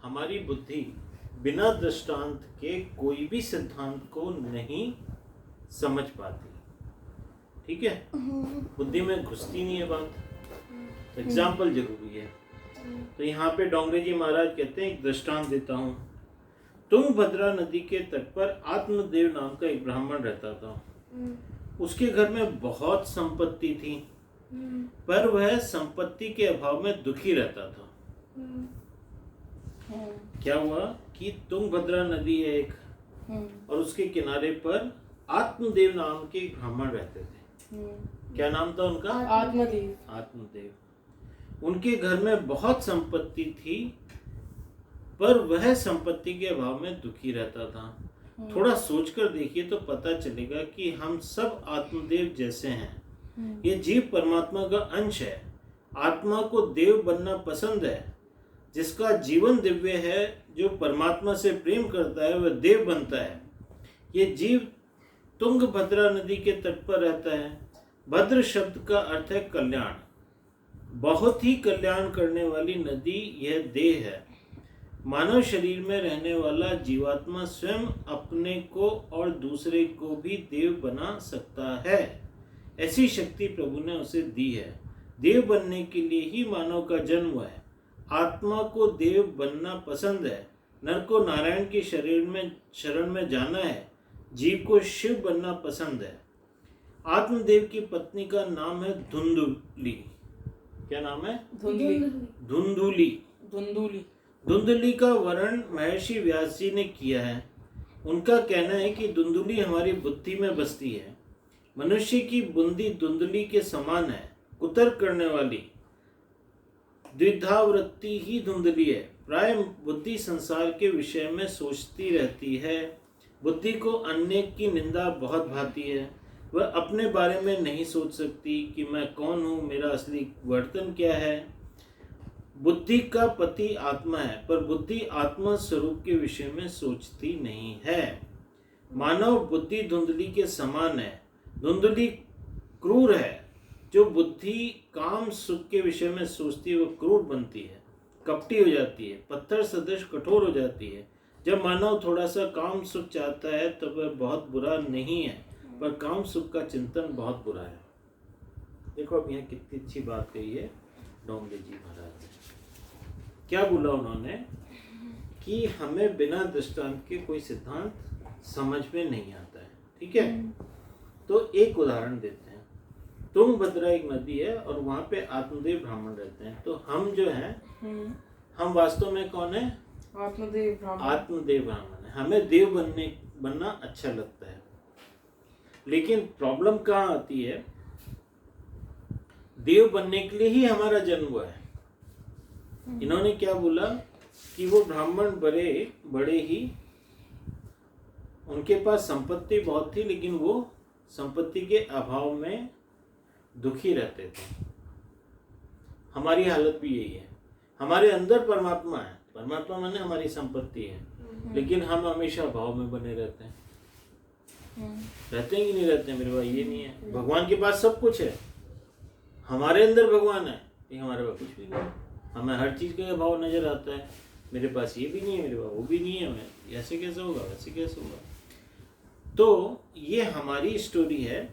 हमारी बुद्धि बिना दृष्टांत के कोई भी सिद्धांत को नहीं समझ पाती। ठीक है, बुद्धि में घुसती नहीं है बात। एग्जाम्पल जरूरी है। तो यहाँ पे डोंगरे जी महाराज कहते हैं, एक दृष्टांत देता हूँ। तुंगभद्रा नदी के तट पर आत्मदेव नाम का एक ब्राह्मण रहता था। उसके घर में बहुत संपत्ति थी, पर वह संपत्ति के अभाव में दुखी रहता था। क्या हुआ कि तुंगभद्रा नदी है एक, और उसके किनारे पर आत्मदेव नाम के एक ब्राह्मण रहते थे। क्या नाम था उनका? आत्मदेव। उनके घर में बहुत संपत्ति थी, पर वह संपत्ति के अभाव में दुखी रहता था। थोड़ा सोचकर देखिए तो पता चलेगा कि हम सब आत्मदेव जैसे हैं। ये जीव परमात्मा का अंश है। आत्मा को देव बनना पसंद है। जिसका जीवन दिव्य है, जो परमात्मा से प्रेम करता है, वह देव बनता है। ये जीव तुंगभद्रा नदी के तट पर रहता है। भद्र शब्द का अर्थ है कल्याण। बहुत ही कल्याण करने वाली नदी यह देह है। मानव शरीर में रहने वाला जीवात्मा स्वयं अपने को और दूसरे को भी देव बना सकता है। ऐसी शक्ति प्रभु ने उसे दी है। देव बनने के लिए ही मानव का जन्म हुआ है। आत्मा को देव बनना पसंद है। नर को नारायण के शरण में जाना है। जीव को शिव बनना पसंद है। आत्मदेव की पत्नी का नाम है धुंधुली। क्या नाम है? धुंधुली। धुंधुली का वर्णन महर्षि व्यास जी ने किया है। उनका कहना है कि धुंधुली हमारी बुद्धि में बसती है। मनुष्य की बुद्धि धुंधुली के समान है, कुतर्क करने वाली। द्विधावृत्ति ही धुंधली है। प्राय बुद्धि संसार के विषय में सोचती रहती है। बुद्धि को अन्य की निंदा बहुत भाती है। वह अपने बारे में नहीं सोच सकती कि मैं कौन हूँ, मेरा असली वर्तन क्या है। बुद्धि का पति आत्मा है, पर बुद्धि आत्मा स्वरूप के विषय में सोचती नहीं है। मानव बुद्धि धुंधली के समान है। धुंधली क्रूर है। जो बुद्धि काम सुख के विषय में सोचती है, वह क्रूर बनती है, कपटी हो जाती है, पत्थर सदृश कठोर हो जाती है। जब मानव थोड़ा सा काम सुख चाहता है तब वह बहुत बुरा नहीं है, पर काम सुख का चिंतन बहुत बुरा है। देखो अब यहाँ कितनी अच्छी बात कही है डोंगरे जी महाराज ने। क्या बोला उन्होंने कि हमें बिना दृष्टांत के कोई सिद्धांत समझ में नहीं आता है। ठीक है, तो एक उदाहरण देते हैं। तुंगभद्रा एक नदी है और वहां पे आत्मदेव ब्राह्मण रहते हैं। तो हम जो हैं, हम वास्तव में कौन है? आत्मदेव ब्राह्मण है। हमें देव बनना अच्छा लगता है। लेकिन प्रॉब्लम कहाँ आती है? देव बनने के लिए ही हमारा जन्म हुआ है। इन्होंने क्या बोला कि वो ब्राह्मण बड़े ही, उनके पास संपत्ति बहुत थी, लेकिन वो संपत्ति के अभाव में दुखी रहते थे। हमारी हालत भी यही है। हमारे अंदर परमात्मा है। परमात्मा माने हमारी संपत्ति है, लेकिन हम हमेशा भाव में बने रहते हैं। रहते हैं कि नहीं रहते हैं मेरे भाई? ये नहीं है। भगवान के पास सब कुछ है, हमारे अंदर भगवान है, ये हमारे पास कुछ भी नहीं। हमें हर चीज का भाव नजर आता है। मेरे पास ये भी नहीं है, मेरे पास वो भी नहीं है, मैं ऐसे कैसे होगा, वैसे कैसे होगा। तो ये हमारी स्टोरी है।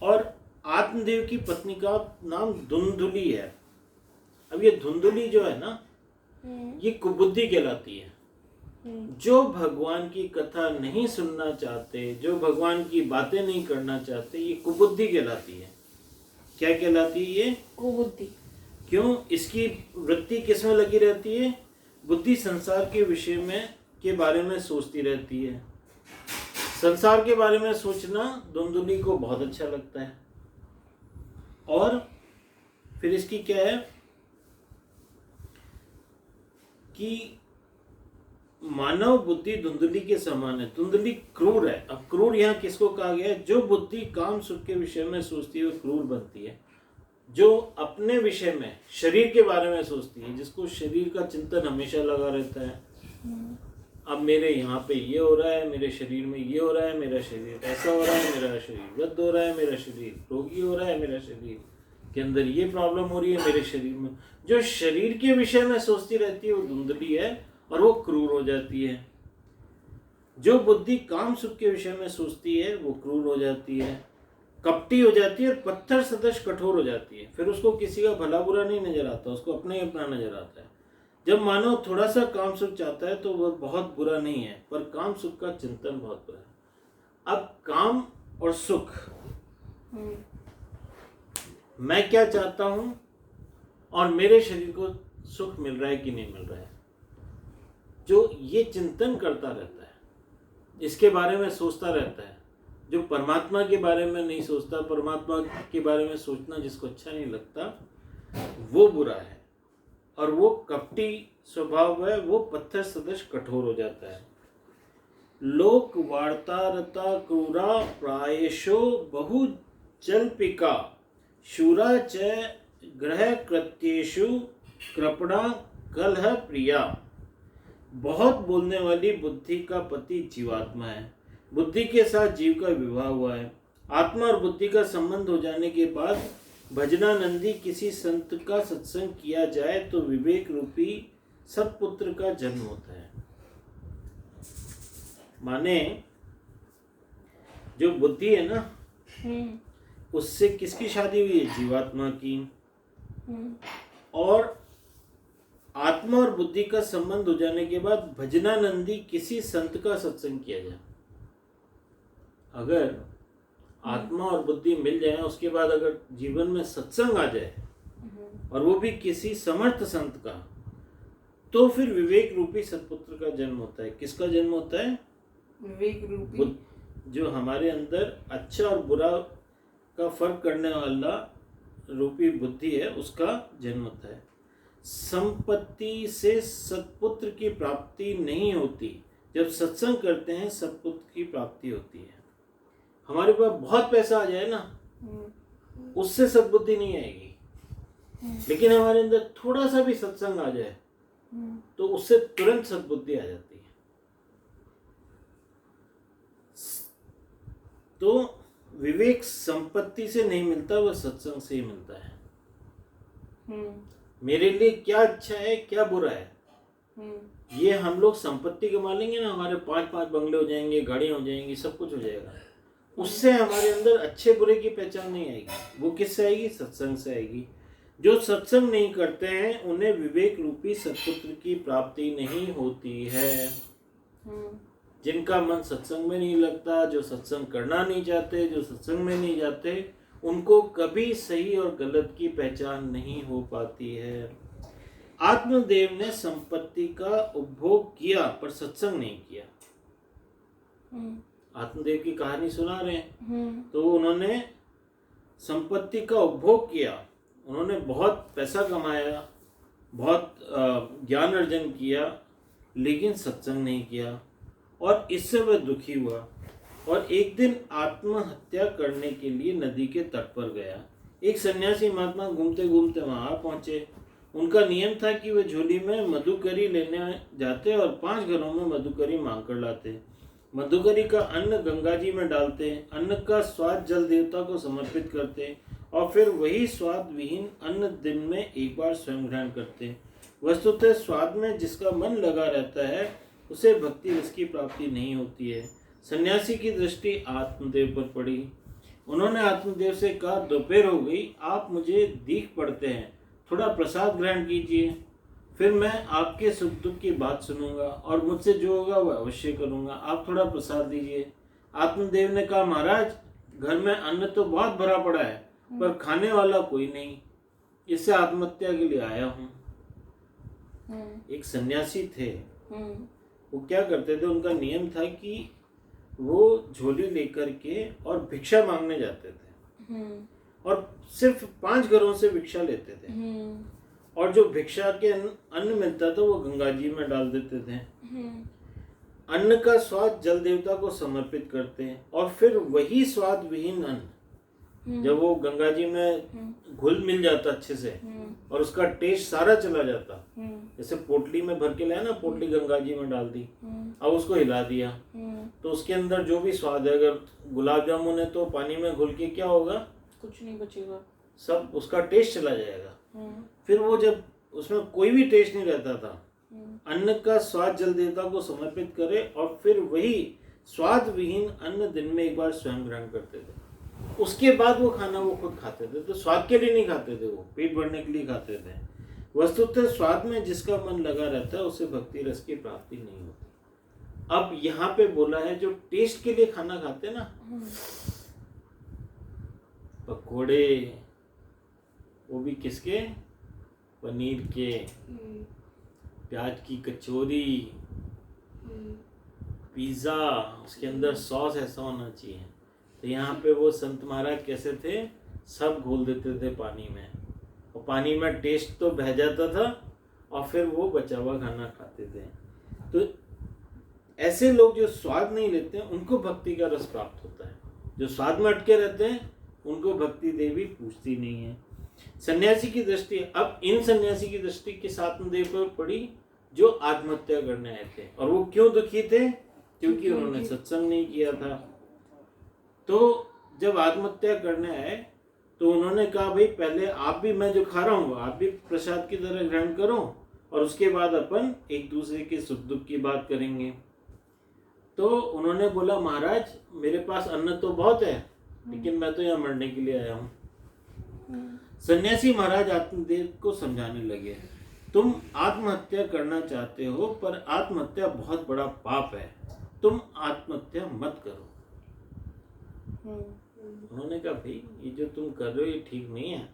और आत्मदेव की पत्नी का नाम धुंधुली है। अब ये धुंधुली जो है ना, ये कुबुद्धि कहलाती है। जो भगवान की कथा नहीं सुनना चाहते, जो भगवान की बातें नहीं करना चाहते, ये कुबुद्धि कहलाती है। क्या कहलाती है ये? कुबुद्धि। क्यों? इसकी वृत्ति किस में लगी रहती है? बुद्धि संसार के विषय में के बारे में सोचती रहती है। संसार के बारे में सोचना धुंधुली को बहुत अच्छा लगता है। और फिर इसकी क्या है कि मानव बुद्धि धुंधली के समान है। धुंधली क्रूर है। अब क्रूर यहाँ किसको कहा गया है? जो बुद्धि काम सुख के विषय में सोचती है वो क्रूर बनती है। जो अपने विषय में, शरीर के बारे में सोचती है, जिसको शरीर का चिंतन हमेशा लगा रहता है। अब मेरे यहाँ पे ये हो रहा है, मेरे शरीर में ये हो रहा है, मेरा शरीर ऐसा हो रहा है, मेरा शरीर वृद्ध हो रहा है, मेरा शरीर रोगी हो रहा है, मेरा शरीर के अंदर ये प्रॉब्लम हो रही है, मेरे शरीर में। जो शरीर के विषय में सोचती रहती है वो धुंधली है। और वो क्रूर हो जाती है। जो बुद्धि काम सुख के विषय में सोचती है वो क्रूर हो जाती है, कपटी हो जाती है और पत्थर सदृश कठोर हो जाती है। फिर उसको किसी का भला बुरा नहीं नजर आता, उसको अपना ही अपना नजर आता है। जब मानव थोड़ा सा काम सुख चाहता है तो वह बहुत बुरा नहीं है, पर काम सुख का चिंतन बहुत बुरा है। अब काम और सुख, मैं क्या चाहता हूं और मेरे शरीर को सुख मिल रहा है कि नहीं मिल रहा है, जो ये चिंतन करता रहता है, इसके बारे में सोचता रहता है, जो परमात्मा के बारे में नहीं सोचता, परमात्मा के बारे में सोचना जिसको अच्छा नहीं लगता, वो बुरा है और वो कपटी स्वभाव है, वो पत्थर सदृश कठोर हो जाता है। लोक वार्तारता क्रूरा प्रायशो बहु जल्पिका शूरा च ग्रह कृत्येषु कृपणा कलह प्रिया। बहुत बोलने वाली बुद्धि का पति जीवात्मा है। बुद्धि के साथ जीव का विवाह हुआ है। आत्मा और बुद्धि का संबंध हो जाने के बाद भजनानंदी किसी संत का सत्संग किया जाए तो विवेक रूपी सत्पुत्र का जन्म होता है। माने जो बुद्धि है ना, उससे किसकी शादी हुई है? जीवात्मा की। और आत्मा और बुद्धि का संबंध हो जाने के बाद भजनानंदी किसी संत का सत्संग किया जाए। अगर आत्मा और बुद्धि मिल जाए, उसके बाद अगर जीवन में सत्संग आ जाए और वो भी किसी समर्थ संत का, तो फिर विवेक रूपी सत्पुत्र का जन्म होता है। किसका जन्म होता है? विवेक रूपी, जो हमारे अंदर अच्छा और बुरा का फर्क करने वाला रूपी बुद्धि है, उसका जन्म होता है। संपत्ति से सत्पुत्र की प्राप्ति नहीं होती। जब सत्संग करते हैं सत्पुत्र की प्राप्ति होती है। हमारे पास बहुत पैसा आ जाए ना, उससे सद्बुद्धि नहीं आएगी, लेकिन हमारे अंदर थोड़ा सा भी सत्संग आ जाए तो उससे तुरंत सद्बुद्धि आ जाती है। तो विवेक संपत्ति से नहीं मिलता, वह सत्संग से ही मिलता है। मेरे लिए क्या अच्छा है क्या बुरा है, ये हम लोग संपत्ति कमा लेंगे ना, हमारे 5-5 बंगले हो जाएंगे, गाड़ियां हो जाएंगी, सब कुछ हो जाएगा, उससे हमारे अंदर अच्छे बुरे की पहचान नहीं आएगी। वो किससे आएगी? सत्संग से आएगी। जो सत्संग नहीं करते हैं उन्हें विवेक रूपी सत्पुत्र की प्राप्ति नहीं होती है। जिनका मन सत्संग में नहीं लगता, जो सत्संग करना नहीं चाहते, जो सत्संग में नहीं जाते, उनको कभी सही और गलत की पहचान नहीं हो पाती है। आत्मदेव ने संपत्ति का उपभोग किया पर सत्संग नहीं किया। आत्मदेव की कहानी सुना रहे हैं, तो उन्होंने संपत्ति का उपभोग किया, उन्होंने बहुत पैसा कमाया, बहुत ज्ञान अर्जन किया, लेकिन सत्संग नहीं किया और इससे वह दुखी हुआ और एक दिन आत्महत्या करने के लिए नदी के तट पर गया। एक सन्यासी महात्मा घूमते घूमते वहां पहुंचे। उनका नियम था कि वे झोली में मधुकरी लेने जाते और 5 घरों में मधुकरी मांग कर लाते। मधुकरी का अन्न गंगा जी में डालते, अन्न का स्वाद जल देवता को समर्पित करते और फिर वही स्वाद विहीन अन्न दिन में एक बार स्वयं ग्रहण करते। वस्तुतः स्वाद में जिसका मन लगा रहता है उसे भक्ति रस की प्राप्ति नहीं होती है। सन्यासी की दृष्टि आत्मदेव पर पड़ी। उन्होंने आत्मदेव से कहा, दोपहर हो गई, आप मुझे दीख पड़ते हैं, थोड़ा प्रसाद ग्रहण कीजिए, फिर मैं आपके सुख दुख की बात सुनूंगा और मुझसे जो होगा वह अवश्य करूंगा, आप थोड़ा प्रसाद दीजिए। आत्मदेव ने कहा, महाराज घर में अन्न तो बहुत भरा पड़ा है पर खाने वाला कोई नहीं, इससे आत्महत्या के लिए आया हूँ। एक सन्यासी थे, वो क्या करते थे, उनका नियम था कि वो झोली लेकर के और भिक्षा मांगने जाते थे और सिर्फ 5 घरों से भिक्षा लेते थे और जो भिक्षा के अन्न मिलता था वो गंगा जी में डाल देते थे। अन्न का स्वाद जल देवता को समर्पित करते हैं और फिर वही स्वाद विहीन अन्न जब वो गंगा जी में घुल मिल जाता अच्छे से और उसका टेस्ट सारा चला जाता, जैसे पोटली में भर के लाया ना, पोटली गंगा जी में डाल दी, अब उसको हिला दिया तो उसके अंदर जो भी स्वाद है, अगर गुलाब जामुन है तो पानी में घुल के क्या होगा, कुछ नहीं बचेगा, सब उसका टेस्ट चला जाएगा। फिर वो जब उसमें कोई भी टेस्ट नहीं रहता था अन्न का स्वाद जल देवता को समर्पित करे और फिर वही स्वाद विहीन अन्न दिन में एक बार स्वयं ग्रहण करते थे। उसके बाद वो खाना वो खुद खाते थे। तो स्वाद के लिए नहीं खाते थे, वो पेट भरने के लिए खाते थे। वस्तुतः स्वाद में जिसका मन लगा रहता है उसे भक्ति रस की प्राप्ति नहीं होती। अब यहाँ पे बोला है जो टेस्ट के लिए खाना खाते हैं ना, पकोड़े, वो भी किसके, पनीर के, प्याज की कचौरी, पिज्जा, उसके अंदर सॉस ऐसा होना चाहिए। तो यहाँ पे वो संत महाराज कैसे थे, सब घोल देते थे पानी में, और पानी में टेस्ट तो बह जाता था और फिर वो बचा हुआ खाना खाते थे। तो ऐसे लोग जो स्वाद नहीं लेते हैं उनको भक्ति का रस प्राप्त होता है। जो स्वाद में अटके रहते हैं उनको भक्ति देवी पूछती नहीं है। सन्यासी की दृष्टि, अब इन सन्यासी की दृष्टि किस आत्मदेव पर पड़ी, जो आत्महत्या करने आए थे। और वो क्यों दुखी थे, क्योंकि उन्होंने सत्संग नहीं किया था। तो जब आत्महत्या करने आए तो उन्होंने कहा भाई पहले आप भी, मैं जो खा रहा हूँ आप भी प्रसाद की तरह ग्रहण करो, और उसके बाद अपन एक दूसरे के सुख दुख की बात करेंगे। तो उन्होंने बोला महाराज मेरे पास अन्न तो बहुत है, लेकिन मैं तो यहाँ मरने के लिए आया हूँ। सन्यासी महाराज आत्मदेव को समझाने लगे, तुम आत्महत्या करना चाहते हो पर आत्महत्या बहुत बड़ा पाप है, तुम आत्महत्या मत करो। उन्होंने कहा भाई ये जो तुम कर रहे हो ये ठीक नहीं है,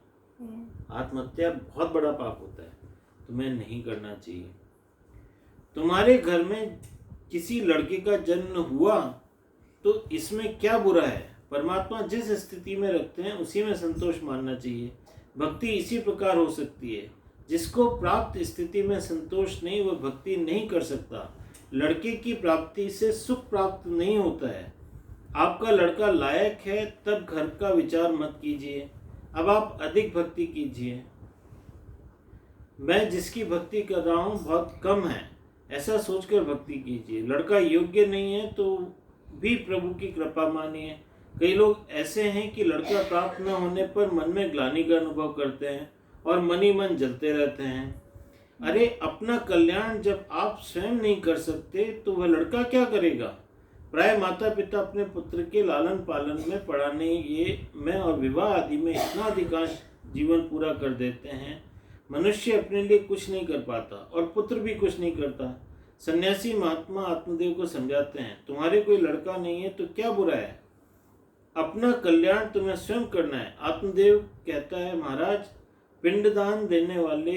आत्महत्या बहुत बड़ा पाप होता है, तुम्हें नहीं करना चाहिए। तुम्हारे घर में किसी लड़के का जन्म हुआ तो इसमें क्या बुरा है, परमात्मा जिस स्थिति में रखते हैं उसी में संतोष मानना चाहिए। भक्ति इसी प्रकार हो सकती है, जिसको प्राप्त स्थिति में संतोष नहीं वह भक्ति नहीं कर सकता। लड़के की प्राप्ति से सुख प्राप्त नहीं होता है। आपका लड़का लायक है तब घर का विचार मत कीजिए, अब आप अधिक भक्ति कीजिए। मैं जिसकी भक्ति कर रहा हूँ बहुत कम है, ऐसा सोचकर भक्ति कीजिए। लड़का योग्य नहीं है तो भी प्रभु की कृपा मानिए। कई लोग ऐसे हैं कि लड़का प्राप्त न होने पर मन में ग्लानि का अनुभव करते हैं और मन ही मन जलते रहते हैं। अरे अपना कल्याण जब आप स्वयं नहीं कर सकते तो वह लड़का क्या करेगा। प्राय माता पिता अपने पुत्र के लालन पालन में, पढ़ाने ये में और विवाह आदि में इतना अधिकांश जीवन पूरा कर देते हैं। मनुष्य अपने लिए कुछ नहीं कर पाता और पुत्र भी कुछ नहीं करता। सन्यासी महात्मा आत्मदेव को समझाते हैं, तुम्हारे कोई लड़का नहीं है तो क्या बुरा है, अपना कल्याण तुम्हें स्वयं करना है। आत्मदेव कहता है महाराज पिंडदान देने वाले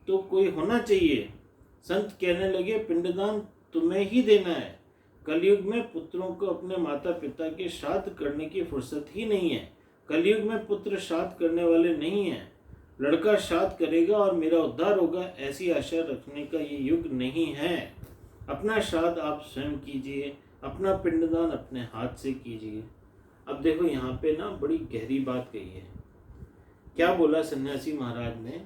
तो कोई होना चाहिए। संत कहने लगे पिंडदान तुम्हें ही देना है। कलयुग में पुत्रों को अपने माता पिता के श्राद्ध करने की फुर्सत ही नहीं है। कलयुग में पुत्र श्राद्ध करने वाले नहीं हैं। लड़का श्राद्ध करेगा और मेरा उद्धार होगा, ऐसी आशा रखने का ये युग नहीं है। अपना श्राद्ध आप स्वयं कीजिए, अपना पिंडदान अपने हाथ से कीजिए। अब देखो यहाँ पे ना बड़ी गहरी बात कही है। क्या बोला सन्यासी महाराज ने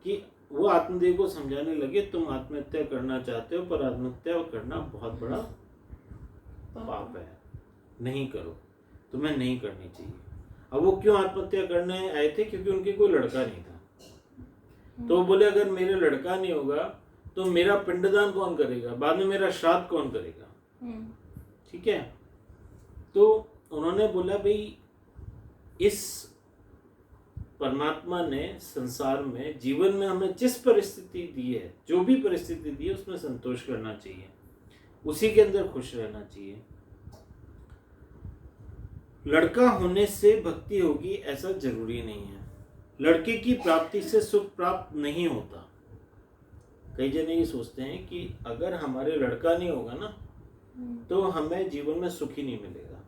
कि वो आत्मदेव को समझाने लगे तुम आत्महत्या करना चाहते हो पर आत्महत्या करना बहुत बड़ा पाप है, नहीं करो, तुम्हें नहीं करनी चाहिए। अब वो क्यों आत्महत्या करने आए थे, क्योंकि उनके कोई लड़का नहीं था। तो वो बोले अगर मेरे लड़का नहीं होगा तो मेरा पिंडदान कौन करेगा, बाद में मेरा श्राद्ध कौन करेगा। ठीक है, तो उन्होंने बोला भाई इस परमात्मा ने संसार में जीवन में हमें जिस परिस्थिति दी है, जो भी परिस्थिति दी है उसमें संतोष करना चाहिए, उसी के अंदर खुश रहना चाहिए। लड़का होने से भक्ति होगी ऐसा जरूरी नहीं है। लड़के की प्राप्ति से सुख प्राप्त नहीं होता। कई जने ये सोचते हैं कि अगर हमारे लड़का नहीं होगा ना तो हमें जीवन में सुख ही नहीं मिलेगा।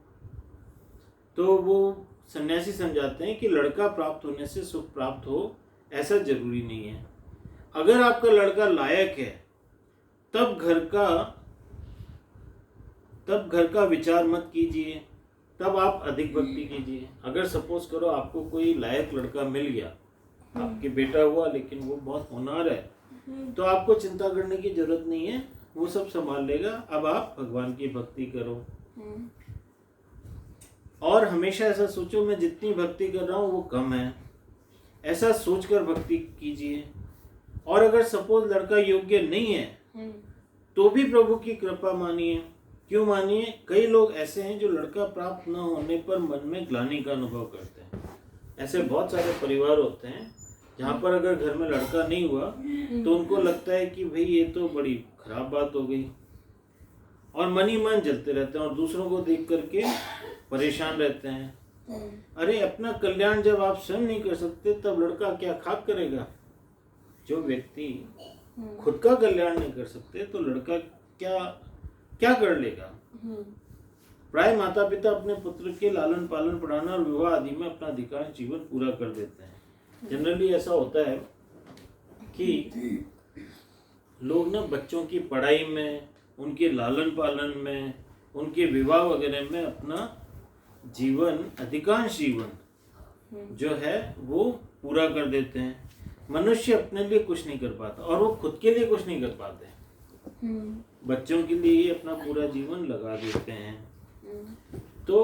तो वो सन्यासी समझाते हैं कि लड़का प्राप्त होने से सुख प्राप्त हो ऐसा जरूरी नहीं है। अगर आपका लड़का लायक है तब घर का विचार मत कीजिए, तब आप अधिक भक्ति कीजिए। अगर सपोज करो आपको कोई लायक लड़का मिल गया, आपके बेटा हुआ लेकिन वो बहुत होनहार है, तो आपको चिंता करने की जरूरत नहीं है, वो सब संभाल लेगा। अब आप भगवान की भक्ति करो और हमेशा ऐसा सोचो मैं जितनी भक्ति कर रहा हूँ वो कम है, ऐसा सोचकर भक्ति कीजिए। और अगर सपोज लड़का योग्य नहीं है तो भी प्रभु की कृपा मानिए। क्यों मानिए? कई लोग ऐसे हैं जो लड़का प्राप्त न होने पर मन में ग्लानि का अनुभव करते हैं। ऐसे बहुत सारे परिवार होते हैं जहाँ पर अगर घर में लड़का नहीं हुआ तो उनको लगता है कि भाई ये तो बड़ी खराब बात हो गई, और मन ही मन जलते रहते हैं और दूसरों को देख करके परेशान रहते हैं। अरे अपना कल्याण जब आप स्वयं नहीं कर सकते तब लड़का क्या खाक करेगा? जो व्यक्ति खुद का कल्याण नहीं कर सकते तो लड़का क्या क्या कर लेगा? प्राय माता पिता अपने पुत्र के लालन पालन, पढ़ाना और विवाह आदि में अपना अधिकांश जीवन पूरा कर देते हैं। जनरली ऐसा होता है कि लोग ना बच्चों की पढ़ाई में, उनके लालन पालन में, उनके विवाह वगैरह में अपना जीवन, अधिकांश जीवन जो है वो पूरा कर देते हैं। मनुष्य अपने लिए कुछ नहीं कर पाता और वो खुद के लिए कुछ नहीं कर पाते, बच्चों के लिए ही अपना पूरा जीवन लगा देते हैं। तो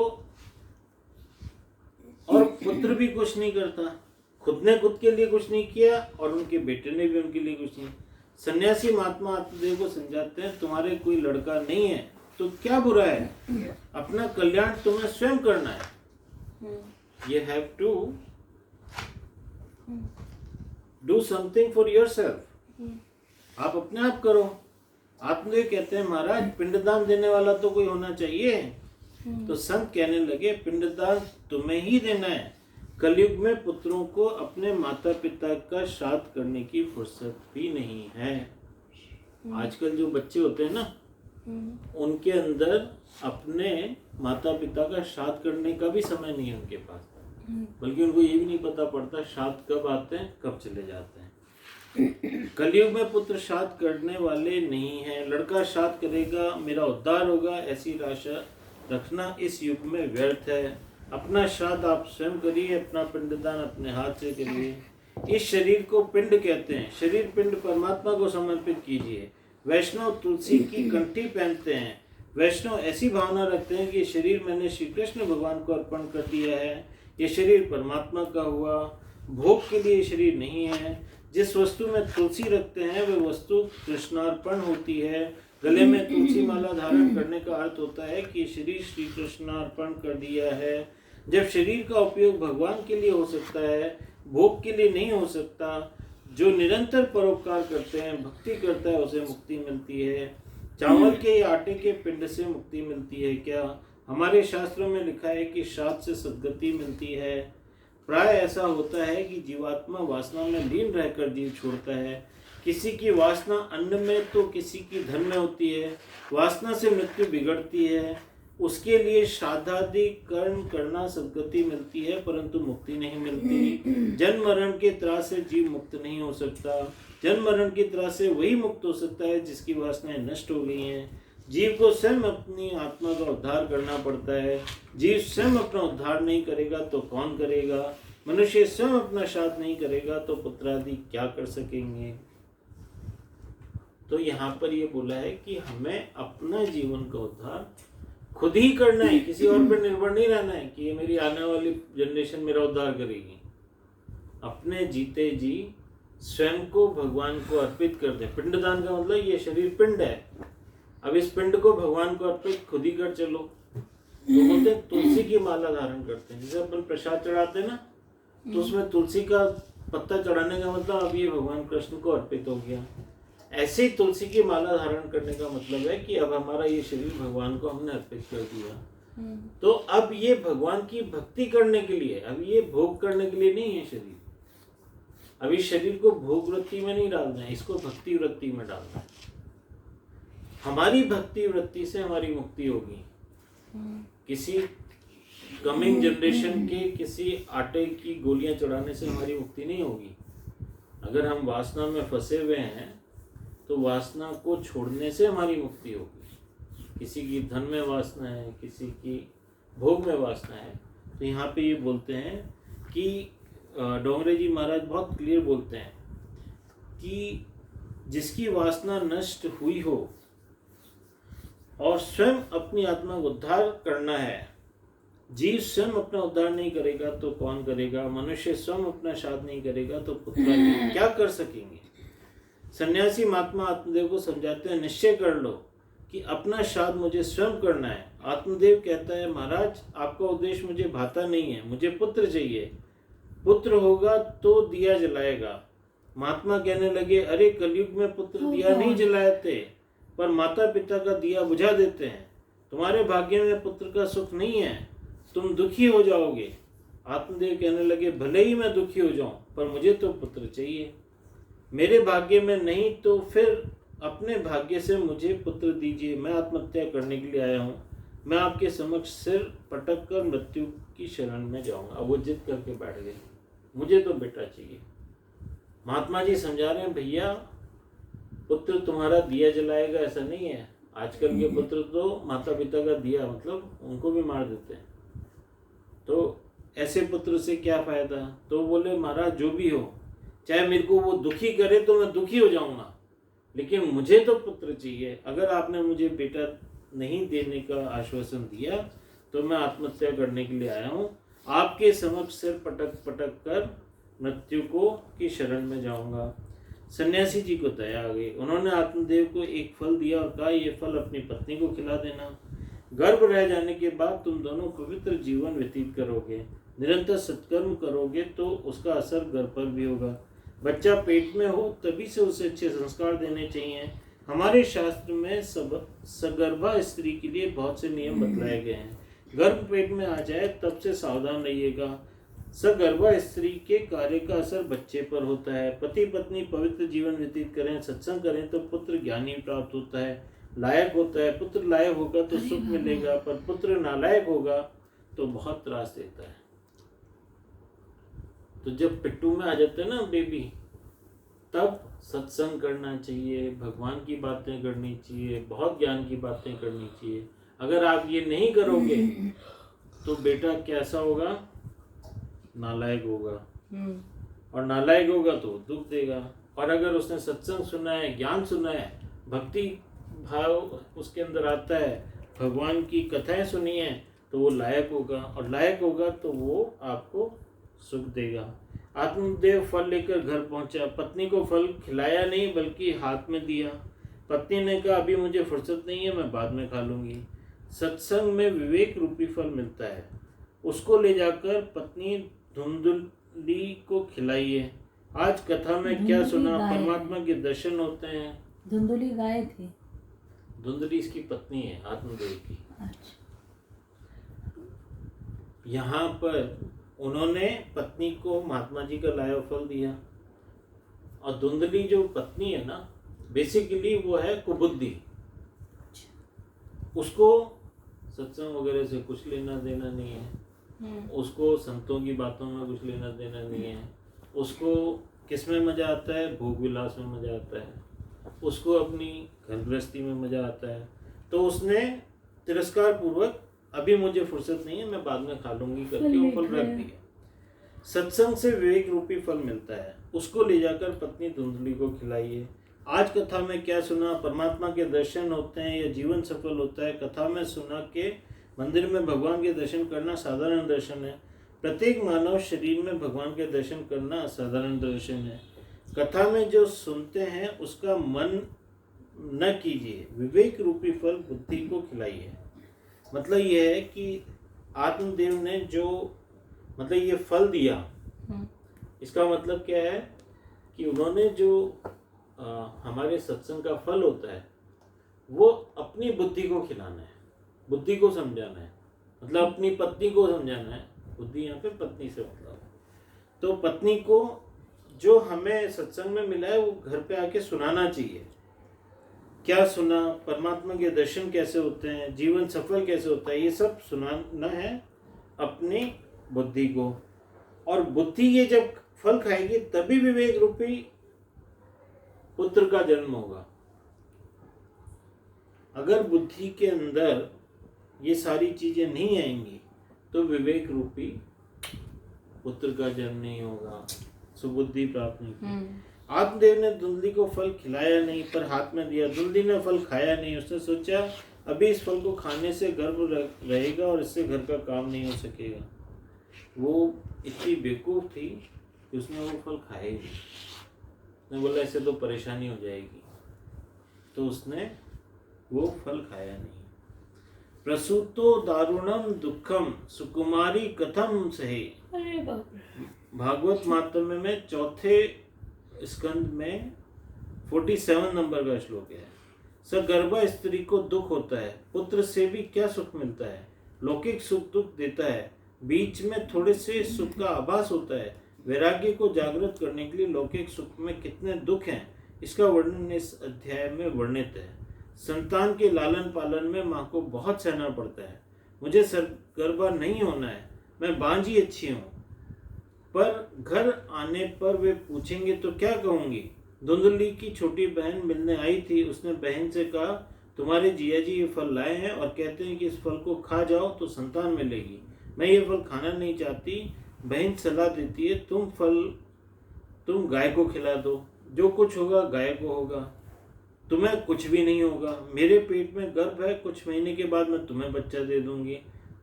और पुत्र भी कुछ नहीं करता, खुद ने खुद के लिए कुछ नहीं किया और उनके बेटे ने भी उनके लिए कुछ नहीं। सन्यासी महात्मा आत्मदेव को समझाते हैं, तुम्हारे कोई लड़का नहीं है तो क्या बुरा है, अपना कल्याण तुम्हें स्वयं करना है। You have to do something for yourself। आप अपने आप करो। आत्मदेव कहते हैं, महाराज पिंडदान देने वाला तो कोई होना चाहिए। तो संत कहने लगे, पिंडदान तुम्हें ही देना है। कलयुग में पुत्रों को अपने माता पिता का श्राद्ध करने की फुर्सत भी नहीं है। आजकल जो बच्चे होते हैं ना, उनके अंदर अपने माता पिता का श्राद्ध करने का भी समय नहीं है उनके पास, बल्कि उनको ये भी नहीं पता पड़ता श्राद्ध कब आते हैं कब चले जाते हैं। कलयुग में पुत्र श्राद्ध करने वाले नहीं हैं। लड़का श्राद्ध करेगा मेरा उद्धार होगा, ऐसी आशा रखना इस युग में व्यर्थ है। अपना श्राद्ध आप स्वयं करिए, अपना पिंडदान अपने हाथ से करिए। इस शरीर को पिंड कहते हैं। शरीर पिंड परमात्मा को समर्पित कीजिए। वैष्णव तुलसी की कंठी पहनते हैं। वैष्णव ऐसी भावना रखते हैं कि शरीर मैंने श्री कृष्ण भगवान को अर्पण कर दिया है, ये शरीर परमात्मा का हुआ, भोग के लिए शरीर नहीं है। जिस वस्तु में तुलसी रखते हैं वह वस्तु कृष्णार्पण होती है। गले में तुलसी माला धारण करने का अर्थ होता है कि शरीर श्री कृष्णार्पण कर दिया है। जब शरीर का उपयोग भगवान के लिए हो सकता है, भोग के लिए नहीं हो सकता, जो निरंतर परोपकार करते हैं, भक्ति करता है, उसे मुक्ति मिलती है। चावल के या आटे के पिंड से मुक्ति मिलती है क्या? हमारे शास्त्रों में लिखा है कि श्राद्ध से सद्गति मिलती है। प्राय ऐसा होता है कि जीवात्मा वासना में लीन रहकर जीव छोड़ता है। किसी की वासना अन्न में तो किसी की धन में होती है। वासना से मृत्यु बिगड़ती है, उसके लिए श्राद्धादि कर्म करना सद्गति मिलती है, परंतु मुक्ति नहीं मिलती। जन्म मरण के त्रास से जीव मुक्त नहीं हो सकता। जन्म मरण की त्रास से वही मुक्त हो सकता है जिसकी वासनाएं नष्ट हो गई हैं। जीव को स्वयं अपनी आत्मा का उद्धार करना पड़ता है। जीव स्वयं अपना उद्धार नहीं करेगा तो कौन करेगा? मनुष्य स्वयं अपना श्राद्ध नहीं करेगा तो पुत्रादि क्या कर सकेंगे? तो यहाँ पर ये बोला है कि हमें अपना जीवन का उद्धार खुद ही करना है, किसी और पर निर्भर नहीं रहना है कि ये मेरी आने वाली जनरेशन मेरा उद्धार करेगी। अपने जीते जी स्वयं को भगवान को अर्पित कर दे। पिंडदान का मतलब ये शरीर पिंड है, अब इस पिंड को भगवान को अर्पित खुद ही कर चलो। तो बोलते हैं तुलसी की माला धारण करते हैं। जैसे अपन प्रसाद चढ़ाते हैं ना, तो उसमें तुलसी का पत्ता चढ़ाने का मतलब अब ये भगवान कृष्ण को अर्पित हो गया। ऐसे ही तुलसी की माला धारण करने का मतलब है कि अब हमारा ये शरीर भगवान को हमने अर्पित कर दिया। तो अब ये भगवान की भक्ति करने के लिए, अब ये भोग करने के लिए नहीं है शरीर। अब इस शरीर को भोग वृत्ति में नहीं डालना है, इसको भक्ति वृत्ति में डालना है। हमारी भक्ति वृत्ति से हमारी मुक्ति होगी। किसी कमिंग जनरेशन के किसी आटे की गोलियां चढ़ाने से हमारी मुक्ति नहीं होगी। अगर हम वासना में फंसे हुए हैं तो वासना को छोड़ने से हमारी मुक्ति होगी। किसी की धन में वासना है, किसी की भोग में वासना है, तो यहाँ पे ये बोलते हैं कि डोंगरे जी महाराज बहुत क्लियर बोलते हैं कि जिसकी वासना नष्ट हुई हो और स्वयं अपनी आत्मा को उद्धार करना है, जीव स्वयं अपना उद्धार नहीं करेगा तो कौन करेगा? मनुष्य स्वयं अपना श्राद्ध नहीं करेगा तो पुत्र क्या कर सकेंगे? सन्यासी महात्मा आत्मदेव को समझाते हैं, निश्चय कर लो कि अपना श्राद्ध मुझे स्वयं करना है। आत्मदेव कहता है, महाराज आपका उद्देश्य मुझे भाता नहीं है, मुझे पुत्र चाहिए, पुत्र होगा तो दिया जलाएगा। महात्मा कहने लगे, अरे कलयुग में पुत्र दिया नहीं जलाते, पर माता पिता का दिया बुझा देते हैं। तुम्हारे भाग्य में पुत्र का सुख नहीं है, तुम दुखी हो जाओगे। आत्मदेव कहने लगे, भले ही मैं दुखी हो जाऊं, पर मुझे तो पुत्र चाहिए। मेरे भाग्य में नहीं तो फिर अपने भाग्य से मुझे पुत्र दीजिए, मैं आत्महत्या करने के लिए आया हूँ। मैं आपके समक्ष सिर पटक कर मृत्यु की शरण में जाऊंगा। अब वो जिद करके बैठ गए, मुझे तो बेटा चाहिए। महात्मा जी समझा रहे हैं, भैया पुत्र तुम्हारा दिया जलाएगा ऐसा नहीं है। आजकल के पुत्र तो माता पिता का दिया मतलब उनको भी मार देते हैं, तो ऐसे पुत्र से क्या फायदा। तो बोले, महाराज जो भी हो, चाहे मेरे को वो दुखी करे तो मैं दुखी हो जाऊंगा, लेकिन मुझे तो पुत्र चाहिए। अगर आपने मुझे बेटा नहीं देने का आश्वासन दिया तो मैं आत्महत्या करने के लिए आया हूँ। आपके समक्ष सिर पटक पटक कर मृत्यु को की शरण में जाऊंगा। सन्यासी जी को दया आ गई। उन्होंने आत्मदेव को एक फल दिया और कहा, ये फल अपनी पत्नी को खिला देना। गर्भ रह जाने के बाद तुम दोनों पवित्र जीवन व्यतीत करोगे। निरंतर सत्कर्म करोगे तो उसका असर गर्भ पर भी होगा। बच्चा पेट में हो तभी से उसे अच्छे संस्कार देने चाहिए। हमारे शास्त्र में सगर्भा स्त्री के लिए बहुत से नियम बतलाए गए हैं। गर्भ पेट में आ जाए तब से सावधान रहिएगा। सगर्भा स्त्री के कार्य का असर बच्चे पर होता है। पति पत्नी पवित्र जीवन व्यतीत करें, सत्संग करें तो पुत्र ज्ञानी प्राप्त होता है, लायक होता है। पुत्र लायक होगा तो सुख मिलेगा, पर पुत्र नालायक होगा तो बहुत त्रास देता है। तो जब पिट्टू में आ जाते हैं ना बेबी, तब सत्संग करना चाहिए, भगवान की बातें करनी चाहिए, बहुत ज्ञान की बातें करनी चाहिए। अगर आप ये नहीं करोगे तो बेटा कैसा होगा, नालायक होगा, और नालायक होगा तो दुख देगा। और अगर उसने सत्संग सुना है, ज्ञान सुना है, भक्ति भाव उसके अंदर आता है, भगवान की कथाएं सुनी है, तो वो लायक होगा, और लायक होगा तो वो आपको सुख देगा। आत्मदेव फल लेकर घर पहुंचा। पत्नी को फल खिलाया नहीं बल्कि हाथ में दिया। पत्नी ने कहा, अभी मुझे फुर्सत नहीं है, मैं बाद में खा लूंगी। सत्संग में विवेक रूपी फल मिलता है, उसको ले जाकर पत्नी धुंधली को खिलाइए। आज कथा में क्या सुना, परमात्मा के दर्शन होते हैं। धुंधली गाय थी, धुंधली इसकी पत्नी है आत्मदेव की। अच्छा। यहाँ पर उन्होंने पत्नी को महात्मा जी का लाया फल दिया, और धुंधली जो पत्नी है ना, बेसिकली वो है कुबुद्धि। उसको सत्संग वगैरह से कुछ लेना देना नहीं है, उसको संतों की बातों में कुछ लेना देना नहीं है। उसको किस में मजा आता है, भोग विलास में मजा आता है, उसको अपनी घर गृहस्थी में मजा आता है। तो उसने तिरस्कार पूर्वक, अभी मुझे फुर्सत नहीं है, मैं बाद में खा लूंगी करके वो फल रख दिया। सत्संग से विवेक रूपी फल मिलता है, उसको ले जाकर पत्नी धुंधली को खिलाइए। आज कथा में क्या सुना, परमात्मा के दर्शन होते हैं या जीवन सफल होता है। कथा में सुना के मंदिर में भगवान के दर्शन करना साधारण दर्शन है। प्रत्येक मानव शरीर में भगवान के दर्शन करना असाधारण दर्शन है। कथा में जो सुनते हैं उसका मन न कीजिए, विवेक रूपी फल बुद्धि को खिलाइए। मतलब ये है कि आत्मदेव ने जो मतलब ये फल दिया, इसका मतलब क्या है कि उन्होंने जो हमारे सत्संग का फल होता है वो अपनी बुद्धि को खिलाना है, बुद्धि को समझाना है, मतलब अपनी पत्नी को समझाना है। बुद्धि यहाँ पे पत्नी से मतलब, तो पत्नी को जो हमें सत्संग में मिला है वो घर पे आके सुनाना चाहिए। क्या सुना, परमात्मा के दर्शन कैसे होते हैं, जीवन सफल कैसे होता है, ये सब सुनाना है अपनी बुद्धि को। और बुद्धि ये जब फल खाएगी तभी विवेक रूपी पुत्र का जन्म होगा। अगर बुद्धि के अंदर ये सारी चीजें नहीं आएंगी तो विवेक रूपी पुत्र का जन्म नहीं होगा, सुबुद्धि प्राप्त नहीं होगी। आत्मदेव ने धुंधली को फल खिलाया नहीं पर हाथ में दिया। धुंधली ने फल खाया नहीं, उसने सोचा अभी इस फल को खाने से गर्भ रहेगा और इससे घर का काम नहीं हो सकेगा। वो इतनी बेवकूफ थी कि उसने वो फल खाया ही नहीं। ने बोला ऐसे तो परेशानी हो जाएगी, तो उसने वो फल खाया नहीं। प्रसूतो दारुणम दुखम सुकुमारी कथम सहे। अरे बाप रे। भागवत महात्म्य में चौथे स्कंद में 47 नंबर का श्लोक है। सगर्भा स्त्री को दुख होता है, पुत्र से भी क्या सुख मिलता है। लौकिक सुख दुख देता है, बीच में थोड़े से सुख का आभास होता है। वैराग्य को जागृत करने के लिए लौकिक सुख में कितने दुख हैं, इसका वर्णन इस अध्याय में वर्णित है। संतान के लालन पालन में माँ को बहुत सहना पड़ता है। मुझे सरगर्भा नहीं होना है, मैं बांझी अच्छी हूँ, पर घर आने पर वे पूछेंगे तो क्या कहूँगी। धुंधली की छोटी बहन मिलने आई थी, उसने बहन से कहा तुम्हारे जिया जी ये फल लाए हैं और कहते हैं कि इस फल को खा जाओ तो संतान मिलेगी। मैं ये फल खाना नहीं चाहती। बहन सलाह देती है तुम गाय को खिला दो, जो कुछ होगा गाय को होगा, तुम्हें कुछ भी नहीं होगा। मेरे पेट में गर्भ है, कुछ महीने के बाद मैं तुम्हें बच्चा दे दूंगी।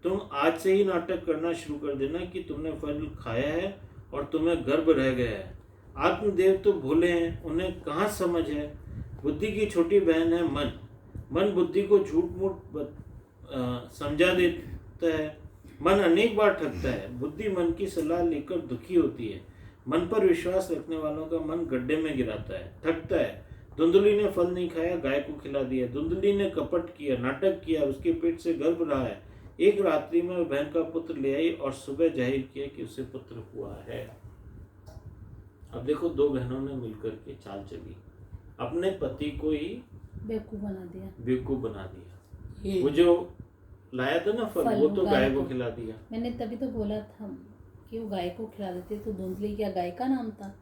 तुम आज से ही नाटक करना शुरू कर देना कि तुमने फल खाया है और तुम्हें गर्भ रह गया है। आत्मदेव तो भोले हैं, उन्हें कहाँ समझ है। बुद्धि की छोटी बहन है मन। मन बुद्धि को झूठ मूठ समझा देता है। मन अनेक बार ठगता है। बुद्धि मन की सलाह लेकर दुखी होती है। मन पर विश्वास रखने वालों का मन गड्ढे में गिराता है, ठगता है। धुंधली ने फल नहीं खाया, गाय को खिला दिया। धुंधली ने कपट किया, नाटक किया, उसके पेट से गर्भ रहा है। एक रात्रि में वह बहन का पुत्र ले आई और सुबह जाहिर किया कि उसे पुत्र हुआ है। अब देखो, दो बहनों ने मिलकर के चाल चली, अपने पति को ही बेवकूफ बना दिया। वो जो लाया था ना फल वो तो गाय को खिला दिया। मैंने तभी तो बोला था कि वो गाय को खिला देते, तो धुंधली क्या गाय का नाम था,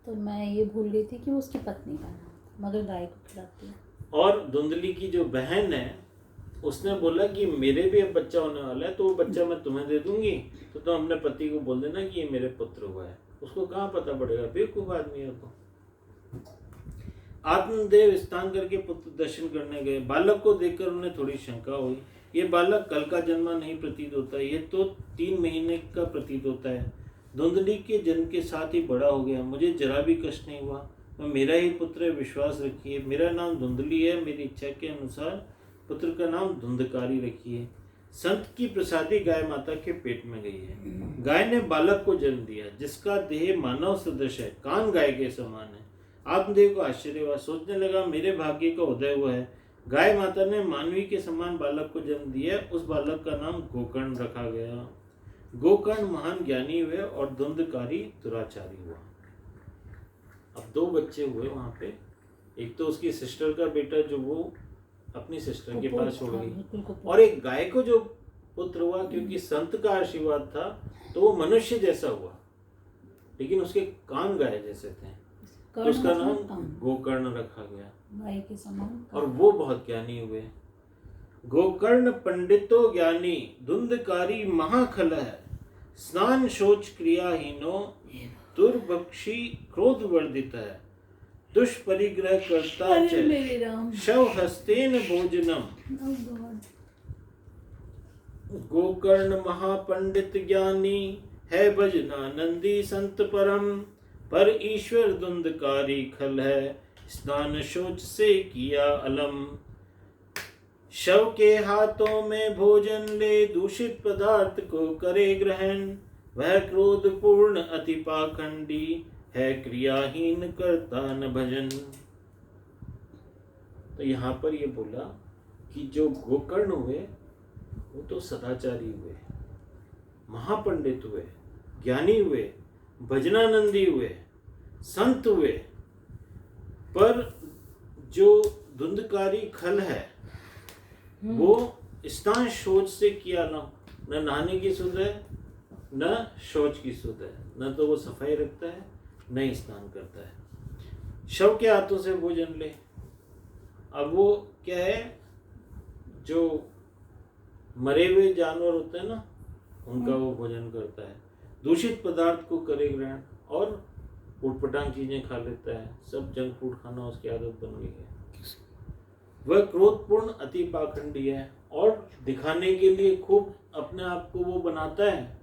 तो मैं ये भूल गई थी कि वो उसकी पत्नी का नाम था, मगर गाय को खिलाती है। और धुंधली की जो बहन है उसने बोला कि मेरे भी अब बच्चा होने वाला है, तो वो बच्चा मैं तुम्हें दे दूंगी, तो तुम अपने पति को बोल देना कि ये मेरे पुत्र हुआ है। उसको कहाँ पता पड़ेगा, बेवकूफ आदमी है तो। आत्मदेव स्नान करके पुत्र दर्शन करने गए। बालक को देखकर उन्हें थोड़ी शंका हुई। ये बालक कल का जन्मा नहीं प्रतीत होता, ये तो 3 महीने का प्रतीत होता है। धुंधली के जन्म के साथ ही बड़ा हो गया, मुझे जरा भी कष्ट नहीं हुआ। मैं मेरा ही पुत्र है, विश्वास रखिए। मेरा नाम धुंधली है, मेरी इच्छा के अनुसार पुत्र का नाम धुंधकारी रखिए। संत की प्रसादी गाय माता के पेट में गई है। गाय ने बालक को जन्म दिया, जिसका देह मानव सदृश है, कान गाय के समान है। आत्मदेव को आश्चर्य हुआ, सोचने लगा मेरे भाग्य का उदय हुआ है। गाय माता ने मानवी के समान बालक को जन्म दिया। उस बालक का नाम गोकर्ण रखा गया। गोकर्ण महान ज्ञानी हुए और धुंधकारी दुराचारी हुआ। अब 2 बच्चे हुए वहां पे। एक तो उसकी सिस्टर का बेटा जो वो अपनी सिस्टर के पास छोड़ गई, और एक गाय को जो पुत्र हुआ, क्योंकि संत का आशीर्वाद था तो वो मनुष्य जैसा हुआ, लेकिन उसके कान गाय जैसे थे, तो उसका नाम गोकर्ण रखा गया, गाय के समान। और वो बहुत ज्ञानी हुए। गोकर्ण पंडितो ज्ञानी, धुंधकारी महाखल है। स्नान शौच क्रियाहीनो, दुर्भक्षी क्रोध वर्धित है। दुष्परिग्रह करता च शव हस्तेन भोजनम। गोकर्ण महापंडित ज्ञानी है, भजनानंदी संत परम। पर ईश्वर धुंधकारी खल है, स्नान शौच से किया अलम। शव के हाथों में भोजन ले, दूषित पदार्थ को करे ग्रहण। वह क्रोध पूर्ण अति पाखंडी है, क्रियाहीन करता न भजन। तो यहाँ पर ये बोला कि जो गोकर्ण हुए वो तो सदाचारी हुए, महापंडित हुए, ज्ञानी हुए, भजनानंदी हुए, संत हुए, पर जो धुंधकारी खल है वो स्नान शौच से किया न नहाने की सुध है, न शौच की सुध है, न तो वो सफाई रखता है, नहीं स्नान करता है। शव के हाथों से भोजन ले। अब वो क्या है, जो मरे हुए जानवर होते हैं ना, उनका वो भोजन करता है। दूषित पदार्थ को करे ग्रहण और उटपटांग चीजें खा लेता है। सब जंक फूड खाना उसकी आदत बन गई है। वह क्रोधपूर्ण अति पाखंडी है और दिखाने के लिए खूब अपने आप को वो बनाता है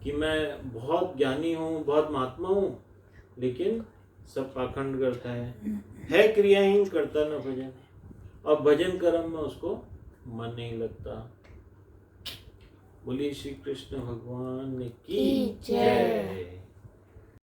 कि मैं बहुत ज्ञानी हूँ, बहुत महात्मा हूँ, लेकिन सब पाखंड करता है क्रियाहीन, करता न भजन, और भजन कर्म में उसको मन नहीं लगता। बोलिए श्री कृष्ण भगवान की